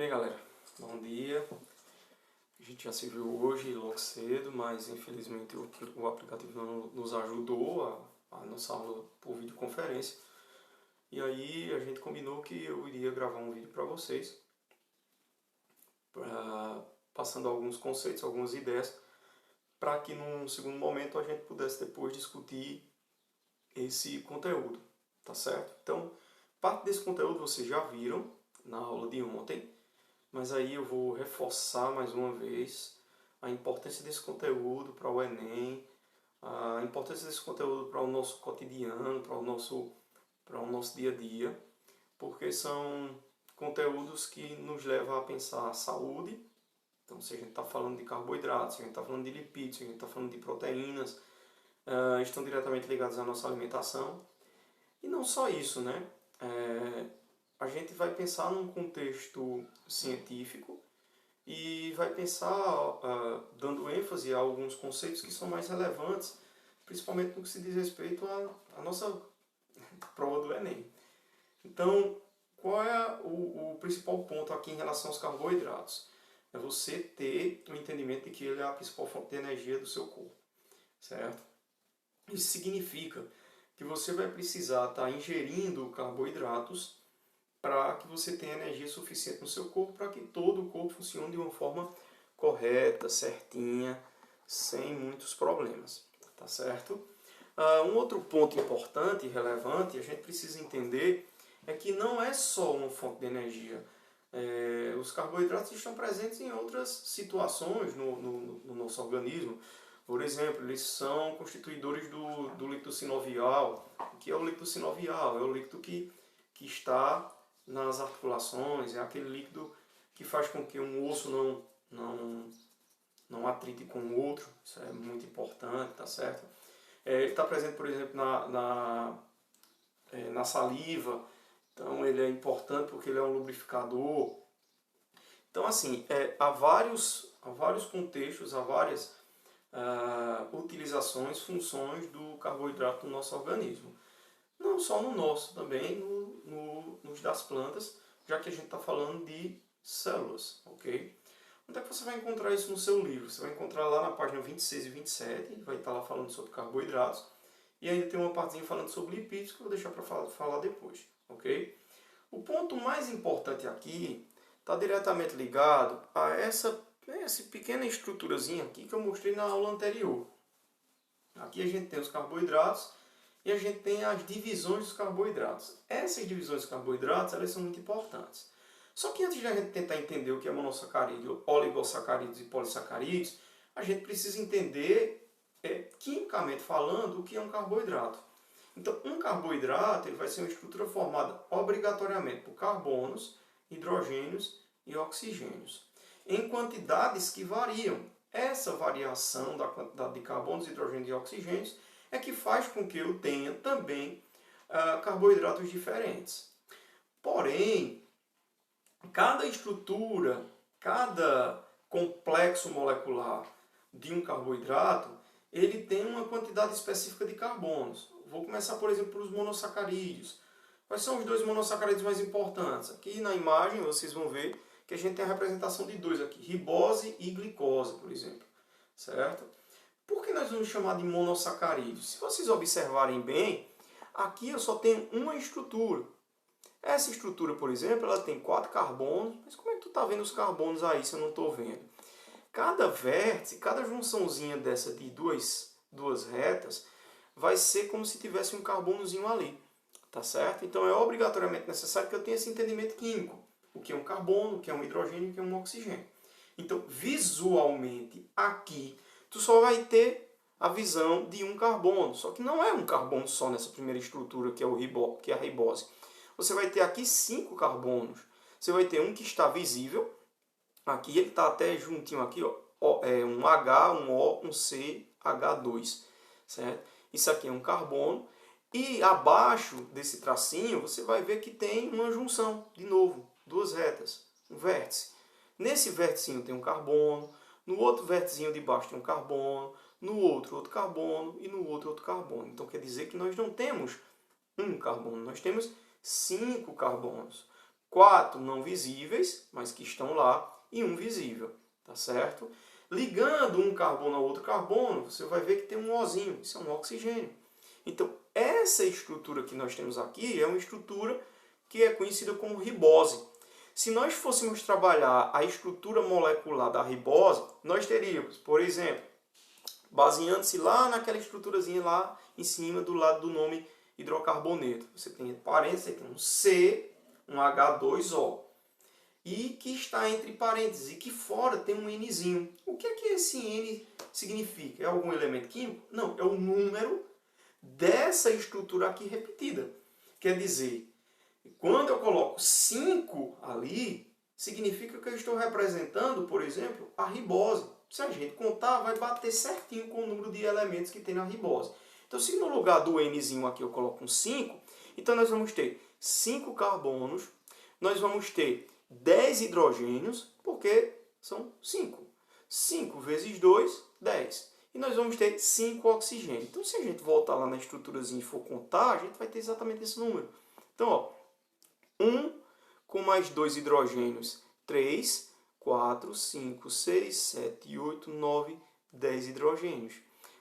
Bem, galera, bom dia. A gente já se viu hoje logo cedo, mas infelizmente o aplicativo não nos ajudou a nossa aula por videoconferência. E aí a gente combinou que eu iria gravar um vídeo para vocês, passando alguns conceitos, algumas ideias, para que num segundo momento a gente pudesse depois discutir esse conteúdo, tá certo? Então, parte desse conteúdo vocês já viram na aula de ontem, mas aí eu vou reforçar mais uma vez a importância desse conteúdo para o Enem, a importância desse conteúdo para o nosso cotidiano, para o nosso dia a dia, porque são conteúdos que nos levam a pensar a saúde. Então, se a gente está falando de carboidratos, se a gente está falando de lipídios, se a gente está falando de proteínas, estão diretamente ligados à nossa alimentação. E não só isso, né? A gente vai pensar num contexto científico e vai pensar dando ênfase a alguns conceitos que são mais relevantes, principalmente no que se diz respeito à nossa prova do Enem. Então, qual é o principal ponto aqui em relação aos carboidratos? É você ter o entendimento de que ele é a principal fonte de energia do seu corpo, certo? Isso significa que você vai precisar estar ingerindo carboidratos para que você tenha energia suficiente no seu corpo, para que todo o corpo funcione de uma forma correta, certinha, sem muitos problemas, tá certo? Um outro ponto importante e relevante, a gente precisa entender, é que não é só uma fonte de energia. Os carboidratos estão presentes em outras situações no nosso organismo. Por exemplo, eles são constituidores do líquido sinovial. O que é o líquido sinovial? É o líquido que está nas articulações, é aquele líquido que faz com que um osso não atrite com o outro. Isso é muito importante, tá certo? Ele está presente, por exemplo, na saliva. Então ele é importante porque ele é um lubrificador. Então, assim, há vários contextos, há várias utilizações, funções do carboidrato no nosso organismo. Não só no nosso, também nos das plantas, já que a gente está falando de células, ok? Onde é que você vai encontrar isso no seu livro? Você vai encontrar lá na página 26 e 27, vai estar lá falando sobre carboidratos, e ainda tem uma partezinha falando sobre lipídios que eu vou deixar para falar depois, ok? O ponto mais importante aqui está diretamente ligado a essa pequena estruturazinha aqui que eu mostrei na aula anterior. Aqui a gente tem os carboidratos e a gente tem as divisões dos carboidratos. Essas divisões dos carboidratos, elas são muito importantes. Só que antes de a gente tentar entender o que é monossacarídeo, oligosacarídeos e polissacarídeos, a gente precisa entender, quimicamente falando, o que é um carboidrato. Então, um carboidrato ele vai ser uma estrutura formada obrigatoriamente por carbonos, hidrogênios e oxigênios, em quantidades que variam. Essa variação da quantidade de carbonos, hidrogênios e oxigênios é que faz com que eu tenha também carboidratos diferentes. Porém, cada estrutura, cada complexo molecular de um carboidrato, ele tem uma quantidade específica de carbonos. Vou começar, por exemplo, pelos monossacarídeos. Quais são os dois monossacarídeos mais importantes? Aqui na imagem vocês vão ver que a gente tem a representação de dois aqui, ribose e glicose, por exemplo. Certo? Por que nós vamos chamar de monossacarídeos? Se vocês observarem bem, aqui eu só tenho uma estrutura. Essa estrutura, por exemplo, ela tem 4 carbonos, mas como é que tu está vendo os carbonos aí se eu não estou vendo? Cada vértice, cada junçãozinha dessa de duas retas, vai ser como se tivesse um carbonozinho ali, tá certo? Então é obrigatoriamente necessário que eu tenha esse entendimento químico. O que é um carbono, o que é um hidrogênio, o que é um oxigênio. Então, visualmente, aqui, tu só vai ter a visão de um carbono. Só que não é um carbono só nessa primeira estrutura, que é a ribose. Você vai ter aqui 5 carbonos. Você vai ter um que está visível. Aqui ele está até juntinho aqui, ó, um H, um O, um C, H2. Certo? Isso aqui é um carbono. E abaixo desse tracinho, você vai ver que tem uma junção, de novo, 2 retas, um vértice. Nesse vértice tem um carbono, no outro vértice de baixo tem um carbono, no outro carbono e no outro carbono. Então quer dizer que nós não temos um carbono, nós temos 5 carbonos. 4 não visíveis, mas que estão lá, e um visível, tá certo? Ligando um carbono ao outro carbono, você vai ver que tem um Ozinho, isso é um oxigênio. Então, essa estrutura que nós temos aqui é uma estrutura que é conhecida como ribose. Se nós fôssemos trabalhar a estrutura molecular da ribose, nós teríamos, por exemplo, baseando-se lá naquela estruturazinha lá em cima do lado do nome hidrocarboneto. Você tem parênteses aqui, um C, um H2O. E que está entre parênteses, e que fora tem um Nzinho. O que é que esse N significa? É algum elemento químico? Não, é o número dessa estrutura aqui repetida. Quer dizer, quando eu coloco 5 ali, significa que eu estou representando, por exemplo, a ribose. Se a gente contar, vai bater certinho com o número de elementos que tem na ribose. Então, se no lugar do Nzinho aqui eu coloco um 5, então nós vamos ter 5 carbonos, nós vamos ter 10 hidrogênios, porque são 5. 5 vezes 2, 10. E nós vamos ter 5 oxigênios. Então, se a gente voltar lá na estruturazinha e for contar, a gente vai ter exatamente esse número. Então, ó, 1 com mais 2 hidrogênios, 3, 4, 5, 6, 7, 8, 9, 10 hidrogênios.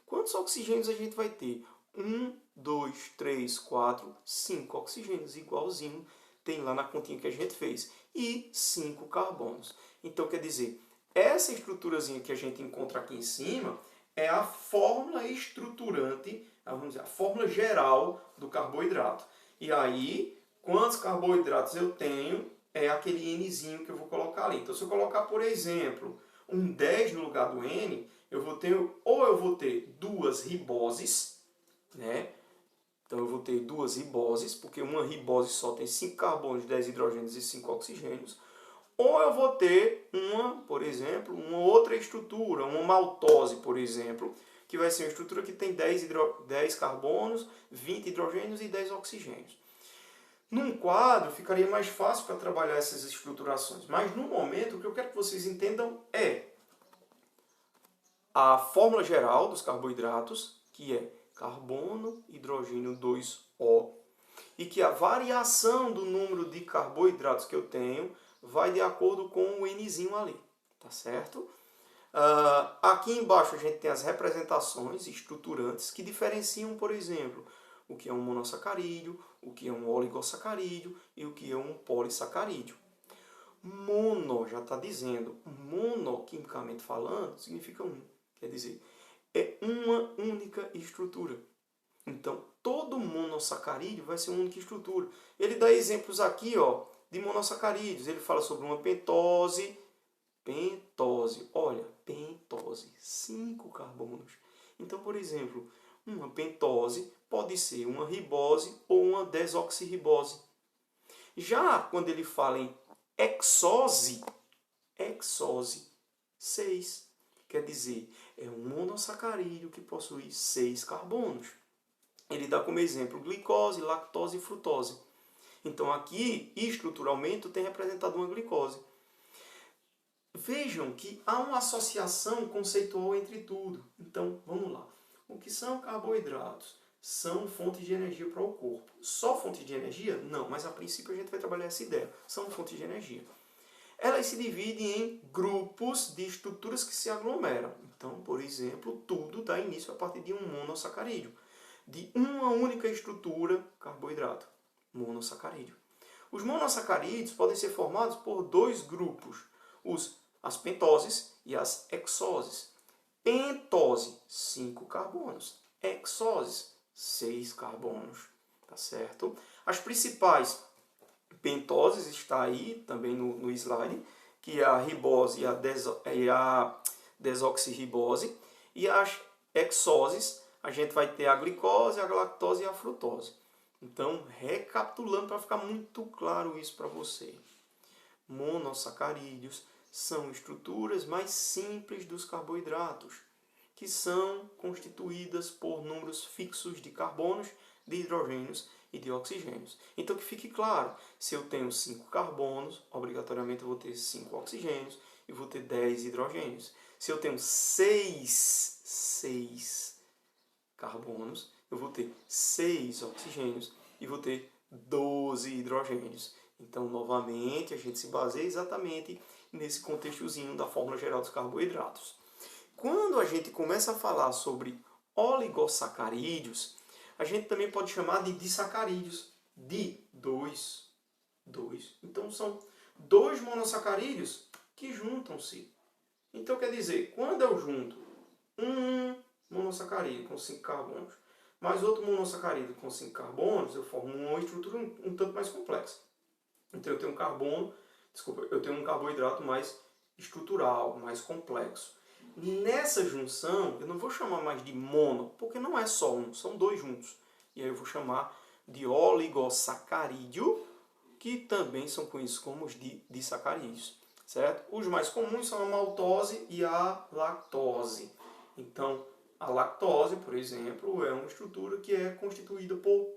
Quantos oxigênios a gente vai ter? 1, 2, 3, 4, 5 oxigênios, igualzinho tem lá na continha que a gente fez. E 5 carbonos. Então, quer dizer, essa estruturazinha que a gente encontra aqui em cima é a fórmula estruturante, vamos dizer, a fórmula geral do carboidrato. E aí, quantos carboidratos eu tenho, é aquele Nzinho que eu vou colocar ali. Então, se eu colocar, por exemplo, um 10 no lugar do N, eu vou ter duas riboses, né? Então, eu vou ter duas riboses, porque uma ribose só tem 5 carbonos, 10 hidrogênios e 5 oxigênios. Ou eu vou ter por exemplo, uma outra estrutura, uma maltose, por exemplo, que vai ser uma estrutura que tem 10 carbonos, 20 hidrogênios e 10 oxigênios. Num quadro, ficaria mais fácil para trabalhar essas estruturações. Mas, no momento, o que eu quero que vocês entendam é a fórmula geral dos carboidratos, que é carbono, hidrogênio 2O, e que a variação do número de carboidratos que eu tenho vai de acordo com o Nzinho ali, tá certo? Aqui embaixo a gente tem as representações estruturantes que diferenciam, por exemplo, o que é um monossacarídeo, o que é um oligosacarídeo e o que é um polissacarídeo. Mono, já está dizendo, mono, quimicamente falando, significa um. Quer dizer, é uma única estrutura. Então, todo monossacarídeo vai ser uma única estrutura. Ele dá exemplos aqui, ó, de monossacarídeos. Ele fala sobre uma pentose. Olha, pentose, 5 carbonos. Então, por exemplo, uma pentose pode ser uma ribose ou uma desoxirribose. Já quando ele fala em hexose, 6. Quer dizer, é um monossacarídeo que possui 6 carbonos. Ele dá como exemplo glicose, lactose e frutose. Então aqui, estruturalmente, tem representado uma glicose. Vejam que há uma associação conceitual entre tudo. Então, vamos lá. O que são carboidratos? São fontes de energia para o corpo. Só fontes de energia? Não, mas a princípio a gente vai trabalhar essa ideia. São fontes de energia. Elas se dividem em grupos de estruturas que se aglomeram. Então, por exemplo, tudo dá início a partir de um monossacarídeo. De uma única estrutura, carboidrato, monossacarídeo. Os monossacarídeos podem ser formados por 2 grupos, as pentoses e as hexoses. Pentose, 5 carbonos. Hexoses, 6 carbonos. Tá certo? As principais pentoses está aí também no slide, que é a ribose e a desoxirribose. E as hexoses, a gente vai ter a glicose, a galactose e a frutose. Então, recapitulando para ficar muito claro isso para você. Monossacarídeos são estruturas mais simples dos carboidratos, que são constituídas por números fixos de carbonos, de hidrogênios e de oxigênios. Então, que fique claro, se eu tenho 5 carbonos, obrigatoriamente eu vou ter 5 oxigênios e vou ter 10 hidrogênios. Se eu tenho 6 carbonos, eu vou ter 6 oxigênios e vou ter 12 hidrogênios. Então, novamente, a gente se baseia exatamente nesse contextozinho da fórmula geral dos carboidratos. Quando a gente começa a falar sobre oligosacarídeos, a gente também pode chamar de disacarídeos. Dois. Então, são dois monossacarídeos que juntam-se. Então, quer dizer, quando eu junto um monossacarídeo com 5 carbonos, mais outro monossacarídeo com 5 carbonos, eu formo uma estrutura um tanto mais complexa. Então, eu tenho um carboidrato mais estrutural, mais complexo. Nessa junção, eu não vou chamar mais de mono, porque não é só um, são dois juntos. E aí eu vou chamar de oligosacarídeo, que também são conhecidos como os disacarídeos, certo? Os mais comuns são a maltose e a lactose. Então, a lactose, por exemplo, é uma estrutura que é constituída por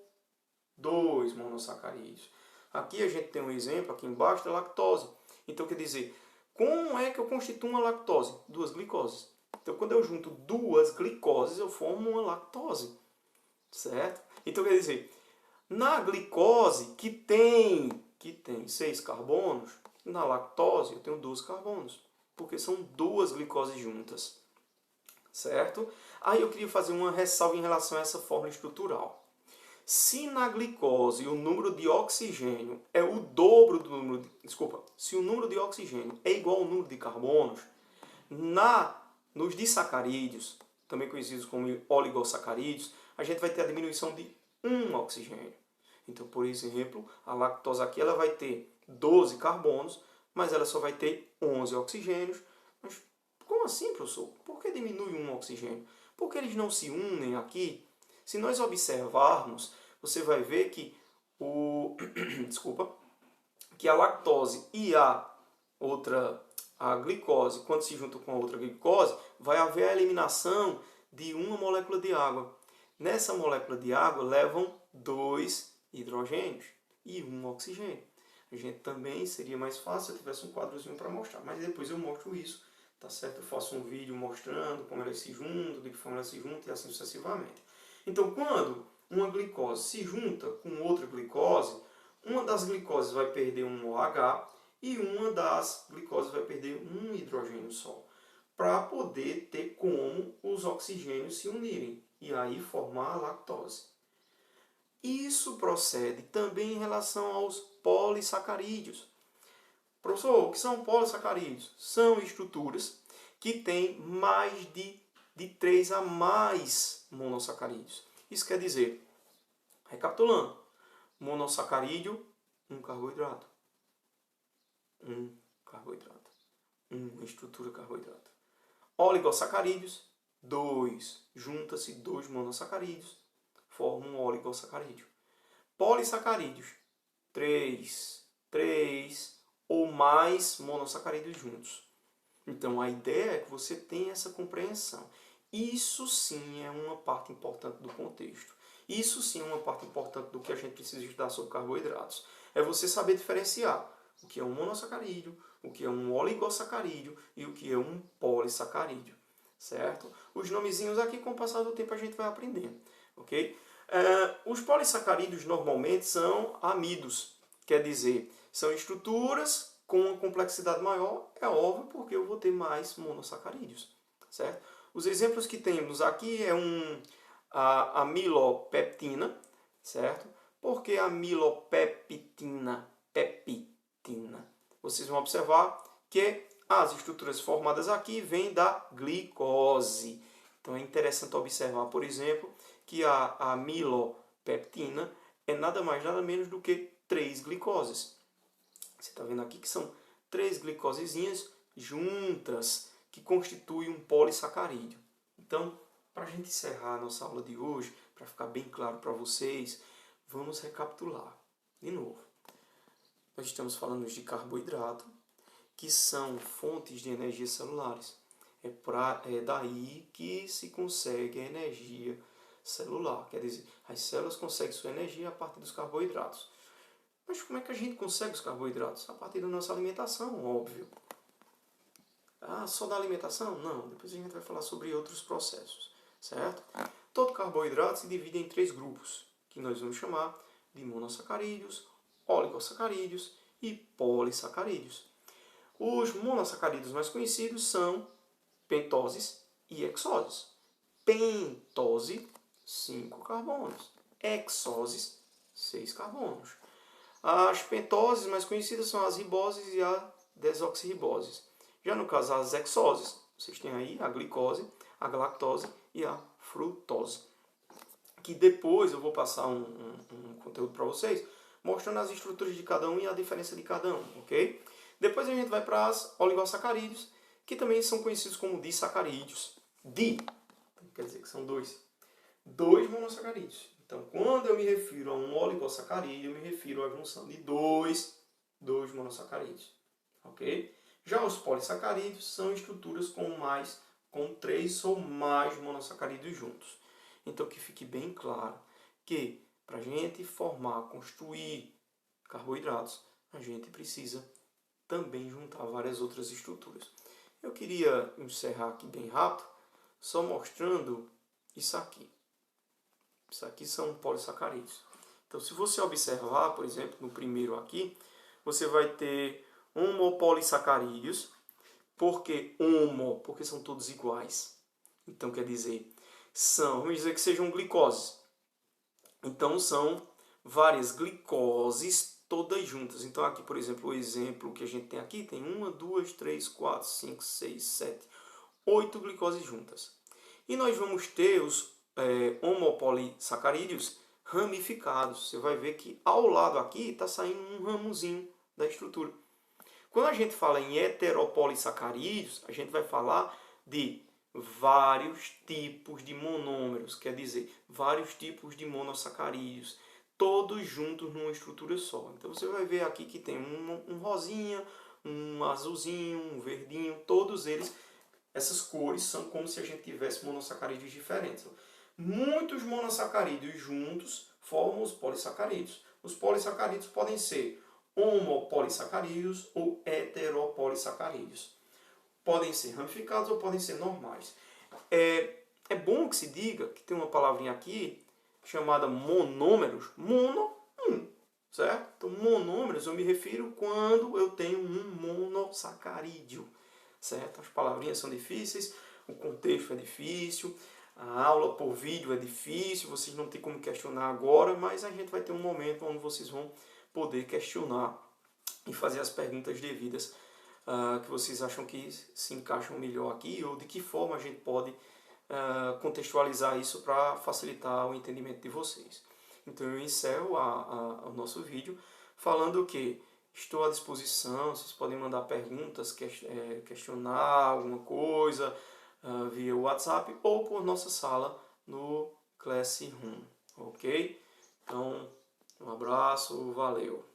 dois monossacarídeos. Aqui a gente tem um exemplo, aqui embaixo, da lactose. Então, quer dizer, como é que eu constituo uma lactose? Duas glicoses. Então, quando eu junto duas glicoses, eu formo uma lactose, certo? Então, quer dizer, na glicose, que tem 6 carbonos, na lactose eu tenho 12 carbonos, porque são duas glicoses juntas, certo? Aí eu queria fazer uma ressalva em relação a essa fórmula estrutural. Se na glicose o número de oxigênio é o dobro do número se o número de oxigênio é igual ao número de carbonos, nos disacarídeos, também conhecidos como oligosacarídeos, a gente vai ter a diminuição de um oxigênio. Então, por exemplo, a lactose aqui ela vai ter 12 carbonos, mas ela só vai ter 11 oxigênios. Mas como assim, professor? Por que diminui um oxigênio? Porque eles não se unem aqui. Se nós observarmos, você vai ver que que a lactose e a glicose, quando se juntam com a outra glicose, vai haver a eliminação de uma molécula de água. Nessa molécula de água levam 2 hidrogênios e um oxigênio. A gente também seria mais fácil se eu tivesse um quadrozinho para mostrar, mas depois eu mostro isso, tá certo? Eu faço um vídeo mostrando como elas se juntam, de que forma elas se juntam e assim sucessivamente. Então, quando uma glicose se junta com outra glicose, uma das glicoses vai perder um OH e uma das glicoses vai perder um hidrogênio só, para poder ter como os oxigênios se unirem e aí formar a lactose. Isso procede também em relação aos polissacarídeos. Professor, o que são polissacarídeos? São estruturas que têm mais de 3 a mais monossacarídeos. Isso quer dizer, recapitulando, monossacarídeo, um carboidrato. Um carboidrato. Uma estrutura carboidrato. Oligosacarídeos, 2. Junta-se 2 monossacarídeos, formam um oligosacarídeo. Polissacarídeos, 3 ou mais monossacarídeos juntos. Então a ideia é que você tenha essa compreensão. Isso sim é uma parte importante do contexto. Isso sim é uma parte importante do que a gente precisa estudar sobre carboidratos. É você saber diferenciar o que é um monossacarídeo, o que é um oligosacarídeo e o que é um polissacarídeo, certo? Os nomezinhos aqui, com o passar do tempo, a gente vai aprendendo, ok? Os polissacarídeos normalmente são amidos, quer dizer, são estruturas com uma complexidade maior, é óbvio, porque eu vou ter mais monossacarídeos, certo? Os exemplos que temos aqui é a amilopeptina, certo? Por que amilopeptina? Vocês vão observar que as estruturas formadas aqui vêm da glicose. Então é interessante observar, por exemplo, que a amilopeptina é nada mais, nada menos do que 3 glicoses. Você está vendo aqui que são 3 glicosezinhas juntas que constituem um polissacarídeo. Então, para a gente encerrar a nossa aula de hoje, para ficar bem claro para vocês, vamos recapitular de novo. Nós estamos falando de carboidrato, que são fontes de energia celulares. É daí que se consegue a energia celular. Quer dizer, as células conseguem sua energia a partir dos carboidratos. Mas como é que a gente consegue os carboidratos? A partir da nossa alimentação, óbvio. Só da alimentação? Não, depois a gente vai falar sobre outros processos, certo? Todo carboidrato se divide em 3 grupos, que nós vamos chamar de monossacarídeos, oligosacarídeos e polissacarídeos. Os monossacarídeos mais conhecidos são pentoses e hexoses. Pentose, 5 carbonos. Hexoses, 6 carbonos. As pentoses mais conhecidas são as riboses e a desoxirriboses. Já no caso, as hexoses, vocês têm aí a glicose, a galactose e a frutose. Que depois eu vou passar um conteúdo para vocês, mostrando as estruturas de cada um e a diferença de cada um, ok? Depois a gente vai para as oligosacarídeos, que também são conhecidos como disacarídeos. Quer dizer que são dois monossacarídeos. Então, quando eu me refiro a um oligosacarídeo, eu me refiro à junção de dois monossacarídeos, ok? Já os polissacarídeos são estruturas com 3 ou mais monossacarídeos juntos. Então, que fique bem claro que para a gente construir carboidratos, a gente precisa também juntar várias outras estruturas. Eu queria encerrar aqui bem rápido, só mostrando isso aqui. Isso aqui são polissacarídeos. Então, se você observar, por exemplo, no primeiro aqui, você vai ter homopolissacarídeos. Por que homo? Porque são todos iguais. Então, quer dizer, vamos dizer que sejam glicoses. Então, são várias glicoses todas juntas. Então, aqui, por exemplo, o exemplo que a gente tem aqui, tem 1, 2, 3, 4, 5, 6, 7, 8 glicoses juntas. E nós vamos ter os homopolissacarídeos ramificados. Você vai ver que ao lado aqui está saindo um ramozinho da estrutura. Quando a gente fala em heteropolissacarídeos, a gente vai falar de vários tipos de monômeros, quer dizer, vários tipos de monossacarídeos, todos juntos numa estrutura só. Então você vai ver aqui que tem um rosinha, um azulzinho, um verdinho, todos eles, essas cores são como se a gente tivesse monossacarídeos diferentes. Muitos monossacarídeos juntos formam os polissacarídeos. Os polissacarídeos podem ser homopolissacarídeos ou heteropolissacarídeos. Podem ser ramificados ou podem ser normais. É bom que se diga que tem uma palavrinha aqui chamada monômeros. Certo? Então, monômeros eu me refiro quando eu tenho um monossacarídeo. Certo? As palavrinhas são difíceis, o contexto é difícil, a aula por vídeo é difícil, vocês não têm como questionar agora, mas a gente vai ter um momento onde vocês vão poder questionar e fazer as perguntas devidas que vocês acham que se encaixam melhor aqui, ou de que forma a gente pode contextualizar isso para facilitar o entendimento de vocês. Então eu encerro o nosso vídeo falando que estou à disposição, vocês podem mandar perguntas, questionar alguma coisa via WhatsApp ou por nossa sala no Classroom, ok? Então, um abraço, valeu!